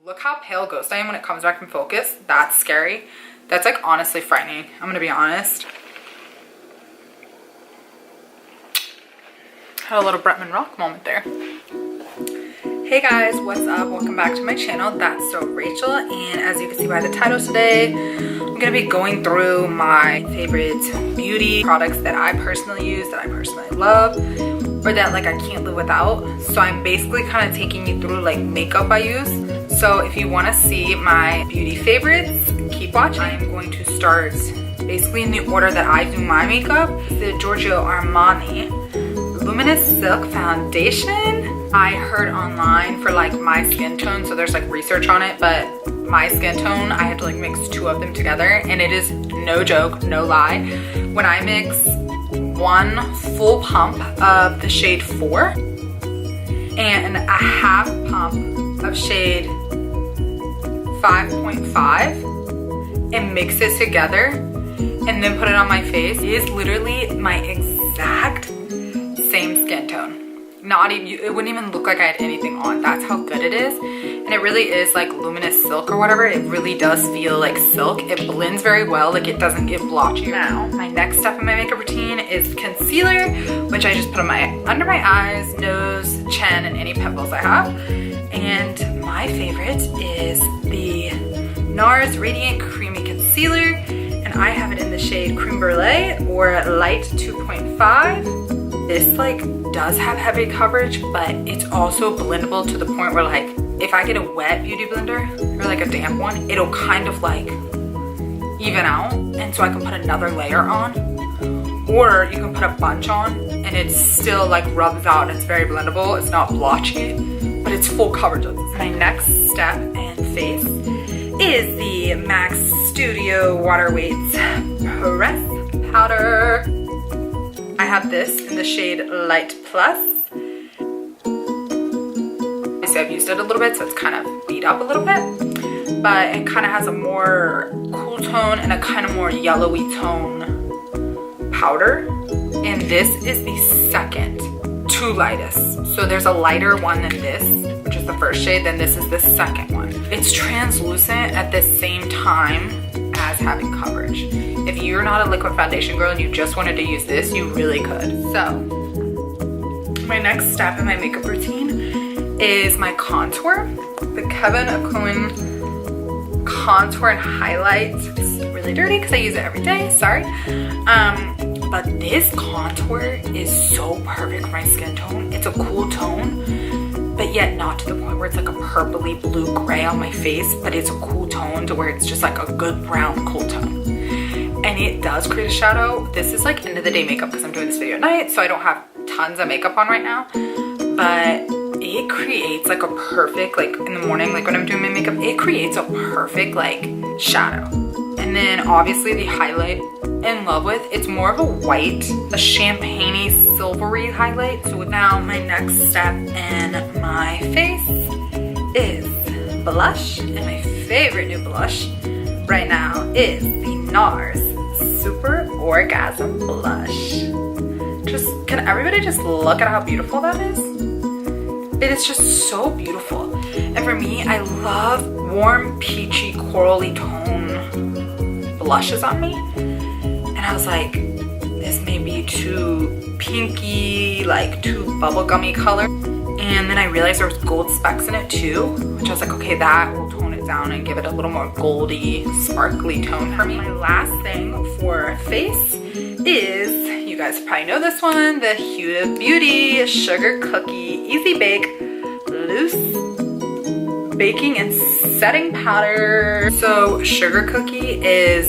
Look how pale ghost I am when it comes back in focus. That's scary. That's like honestly frightening. I'm gonna be honest. Had a little Bretman Rock moment there. Hey guys, what's up? Welcome back to my channel. That's so Rachel, and as you can see by the title today, I'm gonna be going through my favorite beauty products that I personally use, that I personally love, or that like I can't live without. So I'm basically kind of taking you through like makeup I use. So if you want to see my beauty favorites, keep watching. I'm going to start basically in the order that I do my makeup. The Giorgio Armani Luminous Silk Foundation. I heard online for like my skin tone, so there's like research on it, but my skin tone, I had to like mix two of them together, and it is no joke, no lie. When I mix one full pump of the shade 4 and a half pump of shade 5.5 and mix it together and then put it on my face, it is literally my exact same skin tone. Not even, it wouldn't even look like I had anything on. That's how good it is. And it really is like luminous silk or whatever. It really does feel like silk. It blends very well, like it doesn't get blotchy. Now, my next step in my makeup routine is concealer, which I just put on under my eyes, nose, chin, and any pimples I have. And my favorite is the Nars Radiant Creamy Concealer, and I have it in the shade Creme Brulee or Light 2.5. This like does have heavy coverage, but it's also blendable to the point where like if I get a wet beauty blender or like a damp one, it'll kind of like even out, and so I can put another layer on, or you can put a bunch on and it still like rubs out and it's very blendable. It's not blotchy, but it's full coverage. My next step and face is the M.A.C Studio Water Weights Press Powder. I have this in the shade Light Plus. So I've used it a little bit, so it's kind of beat up a little bit, but it kind of has a more cool tone and a kind of more yellowy tone powder. And this is the second to lightest. So there's a lighter one than this, which is the first shade, then this is the second one. It's translucent at the same time as having coverage. If you're not a liquid foundation girl and you just wanted to use this, you really could. So my next step in my makeup routine is my contour. The Kevyn Aucoin contour and highlight. It's really dirty because I use it every day, sorry. But this contour is so perfect for my skin tone. It's a cool tone, but yet not to the point where it's like a purpley blue gray on my face, but it's a cool tone to where it's just like a good brown cool tone. And it does create a shadow. This is like end of the day makeup because I'm doing this video at night, so I don't have tons of makeup on right now, but it creates like a perfect, like in the morning, like when I'm doing my makeup, it creates a perfect like shadow. And then obviously the highlight in love with, it's more of a white, a champagne-y silvery highlight. So now my next step in my face is blush, and my favorite new blush right now is the Nars Super Orgasm Blush. Can everybody just look at how beautiful that is? It is just so beautiful. And for me, I love warm, peachy, corally tone blushes on me. And I was like, this may be too pinky, like too bubblegummy color. And then I realized there was gold specks in it too, which I was like, okay, that will tone it down and give it a little more goldy, sparkly tone for me. My last thing for face is, you guys probably know this one, the Huda Beauty Sugar Cookie Easy Bake Loose Baking and Setting Powder. So Sugar Cookie is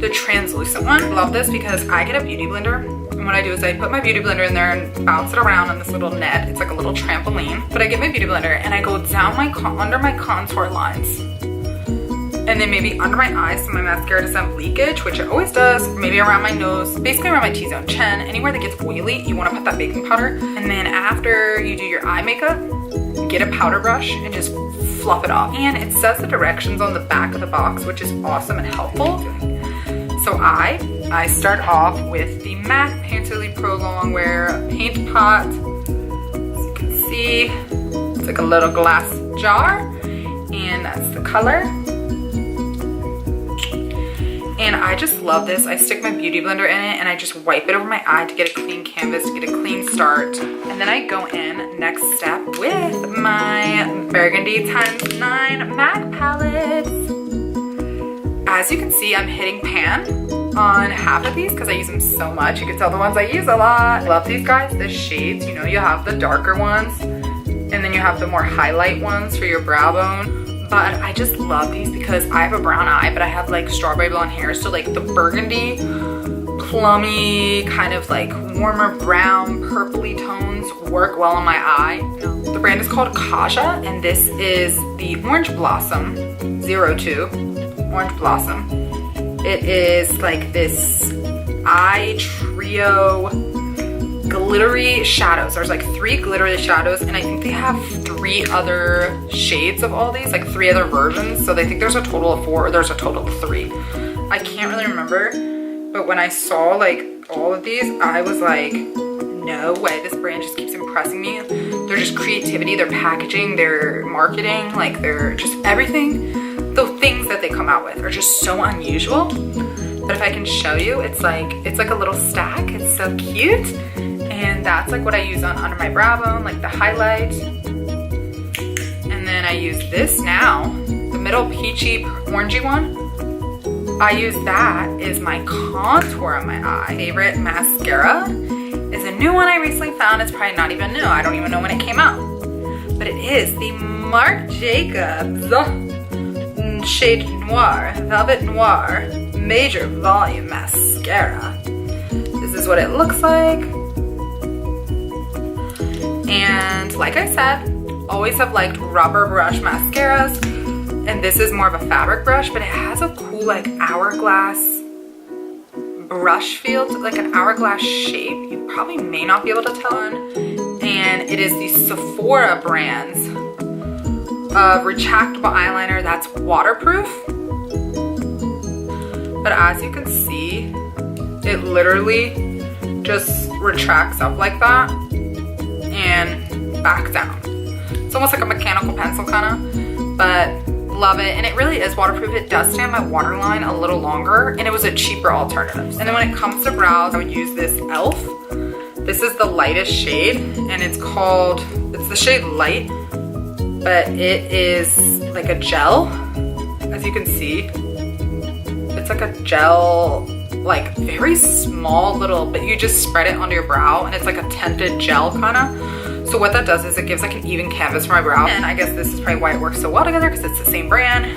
the translucent one. I love this because I get a beauty blender, and what I do is I put my beauty blender in there and bounce it around on this little net. It's like a little trampoline, but I get my beauty blender and I go down under my contour lines, and then maybe under my eyes so my mascara doesn't have leakage, which it always does, maybe around my nose, basically around my T-zone, chin, anywhere that gets oily, you want to put that baking powder. And then after you do your eye makeup, get a powder brush and just fluff it off. And it says the directions on the back of the box, which is awesome and helpful. So I start off with the M.A.C Painterly Pro Longwear Paint Pot. As you can see, it's like a little glass jar. And that's the color. And I just love this. I stick my beauty blender in it and I just wipe it over my eye to get a clean canvas, to get a clean start. And then I go in, next step, with my Burgundy x9 MAC palettes. As you can see, I'm hitting pan on half of these because I use them so much. You can tell the ones I use a lot. Love these guys, the shades. You know, you have the darker ones and then you have the more highlight ones for your brow bone. But I just love these because I have a brown eye, but I have like strawberry blonde hair. So like the burgundy, plummy, kind of like warmer brown, purpley tones work well on my eye. The brand is called Kaja, and this is the Orange Blossom 02 Orange Blossom. It is like this eye trio glittery shadows. There's like 3 glittery shadows, and I think they have 3 other shades of all these, like 3 other versions. So they think there's a total of 4, or there's a total of 3. I can't really remember, but when I saw like all of these, I was like, no way, this brand just keeps impressing me. They're just creativity, their packaging, their marketing, like they're just everything. The things that they come out with are just so unusual. But if I can show you, it's like a little stack. It's so cute. And that's like what I use on under my brow bone, like the highlight. And then I use this now, the middle peachy orangey one. I use that as my contour on my eye. Favorite mascara is a new one I recently found. It's probably not even new. I don't even know when it came out. But it is the Marc Jacobs Shade Noir, Velvet Noir Major Volume Mascara. This is what it looks like. And like I said, always have liked rubber brush mascaras. And this is more of a fabric brush, but it has a cool like hourglass brush feel, like an hourglass shape. You probably may not be able to tell. And it is the Sephora brand's retractable eyeliner that's waterproof. But as you can see, it literally just retracts up like that and back down. It's almost like a mechanical pencil kind of, but love it. And it really is waterproof. It does stay on my waterline a little longer, and it was a cheaper alternative. And then when it comes to brows, I would use this E.L.F. This is the lightest shade, and it's the shade Light, but it is like a gel, as you can see. It's like a gel, like very small little, but you just spread it onto your brow, and it's like a tinted gel kind of. So what that does is it gives like an even canvas for my brow. And I guess this is probably why it works so well together, because it's the same brand.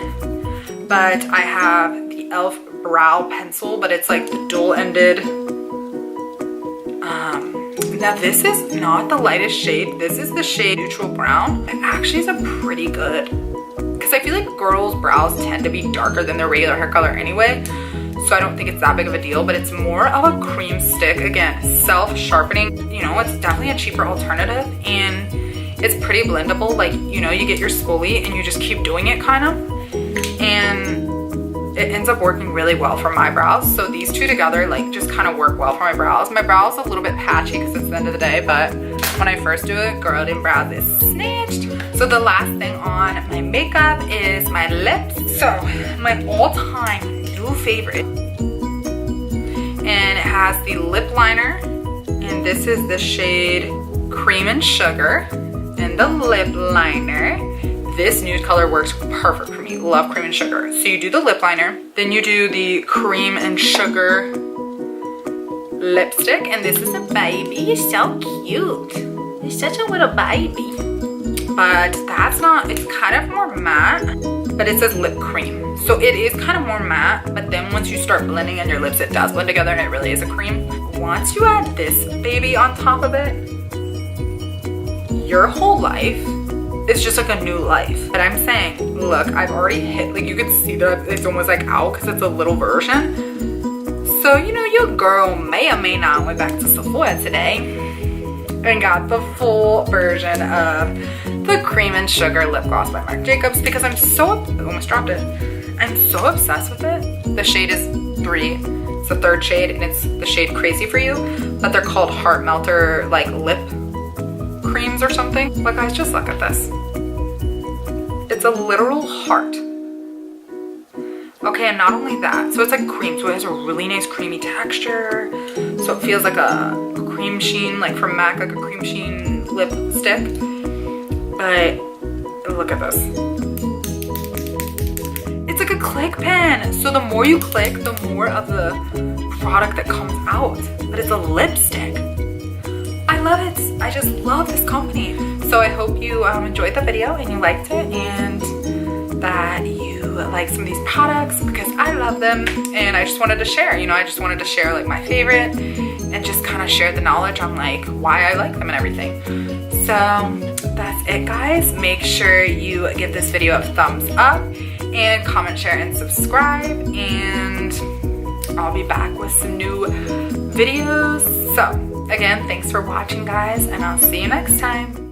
But I have the E.L.F. brow pencil, but it's like the dual-ended. Now this is not the lightest shade. This is the shade Neutral Brown. It actually is a pretty good, because I feel like girls' brows tend to be darker than their regular hair color anyway. So I don't think it's that big of a deal, but it's more of a cream stick. Again, self-sharpening. You know, it's definitely a cheaper alternative, and it's pretty blendable. Like, you know, you get your spoolie and you just keep doing it kind of, and it ends up working really well for my brows. So these two together like just kind of work well for my brows. My brows a little bit patchy because it's the end of the day, but when I first do it, girl, them brows is snatched. So the last thing on my makeup is my lips. So my all-time new favorite, and it has the lip liner, and this is the shade Cream and Sugar, and the lip liner. This nude color works perfect for me. Love Cream and Sugar. So you do the lip liner, then you do the Cream and Sugar lipstick, and this is a baby. He's so cute. He's such a little baby. But that's not, it's kind of more matte, but it says lip cream. So it is kind of more matte, but then once you start blending on your lips, it does blend together and it really is a cream. Once you add this baby on top of it, your whole life, it's just like a new life. But I'm saying, look, I've already hit, like you can see that it's almost like out because it's a little version. So, you know, your girl may or may not went back to Sephora today and got the full version of the Cream and Sugar lip gloss by Marc Jacobs, because I'm so, I almost dropped it. I'm so obsessed with it. The shade is 3. It's the 3rd shade, and it's the shade Crazy For You, but they're called Heart Melter, like lip creams or something. But guys, just look at this. It's a literal heart. Okay, and not only that, so it's like cream, so it has a really nice creamy texture. So it feels like a cream sheen, like from M.A.C, like a cream sheen lipstick. But look at this. It's like a click pen. So the more you click, the more of the product that comes out. But it's a lipstick. I love it. I just love this company. So I hope you enjoyed the video and you liked it, and that you like some of these products, because I love them and I just wanted to share, you know, I just wanted to share like my favorite and just kind of share the knowledge on like why I like them and everything. So that's it, guys. Make sure you give this video a thumbs up and comment, share, and subscribe, and I'll be back with some new videos. So again, thanks for watching, guys, and I'll see you next time.